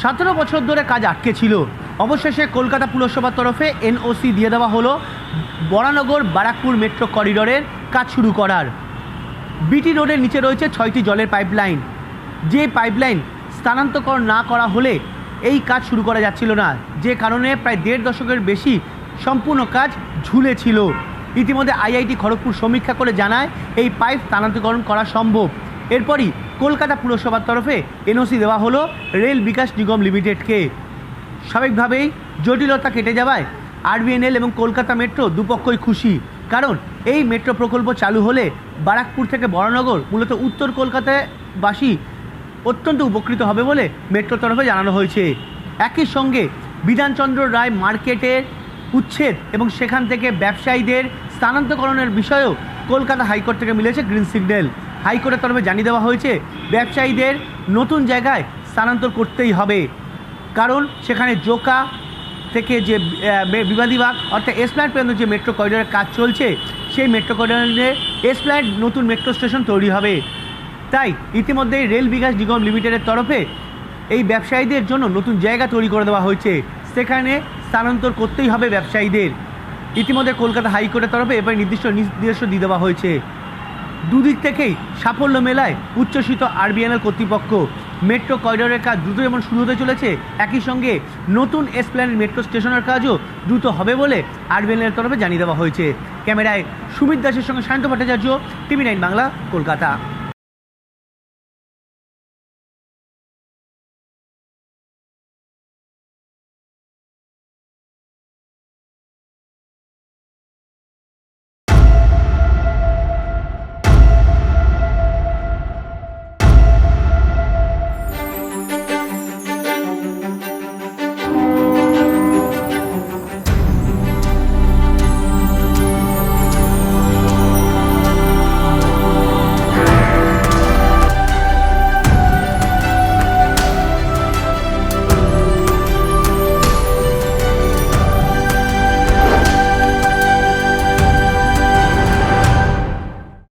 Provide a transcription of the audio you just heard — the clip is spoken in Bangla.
17 বছর ধরে কাজ আটকে ছিল। অবশেষে কলকাতা পুরসভার তরফে এনওসি দিয়ে দেওয়া হলো বরানগর বারাকপুর মেট্রো করিডোরের কাজ শুরু করার। বিটি রোডের নিচে রয়েছে 6টি জলের পাইপলাইন। যে পাইপলাইন স্থানান্তর না করা হলে এই কাজ শুরু করা যাচ্ছিল না, যে কারণে প্রায় 1.5 দশকের বেশি সম্পূর্ণ কাজ ঝুলে ছিল। ইতিমধ্যে আইআইটি খড়গপুর সমীক্ষা করে জানায় এই পাইপ স্থানান্তরকরণ করা সম্ভব। এরপরই কলকাতা পুরসভার তরফে এনওসি দেওয়া হলো রেল বিকাশ নিগম লিমিটেডকে। স্বাভাবিকভাবেই জটিলতা কেটে যাওয়ায় আরবিএনএল এবং কলকাতা মেট্রো দুপক্ষই খুশি, কারণ এই মেট্রো প্রকল্প চালু হলে বারাকপুর থেকে বরানগর মূলত উত্তর কলকাতাবাসী অত্যন্ত উপকৃত হবে বলে মেট্রোর তরফে জানানো হয়েছে। একই সঙ্গে বিধানচন্দ্র রায় মার্কেটের উচ্ছেদ এবং সেখান থেকে ব্যবসায়ীদের স্থানান্তরকরণের বিষয়েও কলকাতা হাইকোর্ট থেকে মিলেছে গ্রিন সিগন্যাল। হাইকোর্টের তরফে জানিয়ে দেওয়া হয়েছে ব্যবসায়ীদের নতুন জায়গায় স্থানান্তর করতেই হবে, কারণ সেখানে জোকা থেকে যে বিবাদীবাগ অর্থাৎ এসপ্ল্যানেড পর্যন্ত যে মেট্রো করিডোরের কাজ চলছে, সেই মেট্রো করিডোরে এসপ্ল্যানেড নতুন মেট্রো স্টেশন তৈরি হবে। তাই ইতিমধ্যেই রেল বিকাশ নিগম লিমিটেডের তরফে এই ব্যবসায়ীদের জন্য নতুন জায়গা তৈরি করে দেওয়া হয়েছে, সেখানে স্থানান্তর করতেই হবে ব্যবসায়ীদের। ইতিমধ্যে কলকাতা হাইকোর্টের তরফে এবার নির্দেশ দিয়ে দেওয়া হয়েছে। দুদিক থেকেই সাফল্য মেলায় উচ্ছ্বসিত আরবিএনএল কর্তৃপক্ষ। মেট্রো করিডোরের কাজ দ্রুত যেমন শুরু হতে চলেছে, একই সঙ্গে নতুন এসপ্ল্যানেড মেট্রো স্টেশনের কাজও দ্রুত হবে বলে আরবিএনএল তরফে জানিয়ে দেওয়া হয়েছে। ক্যামেরায় সুমিত দাসের সঙ্গে শান্ত ভট্টাচার্য, টিভি 9 বাংলা, কলকাতা।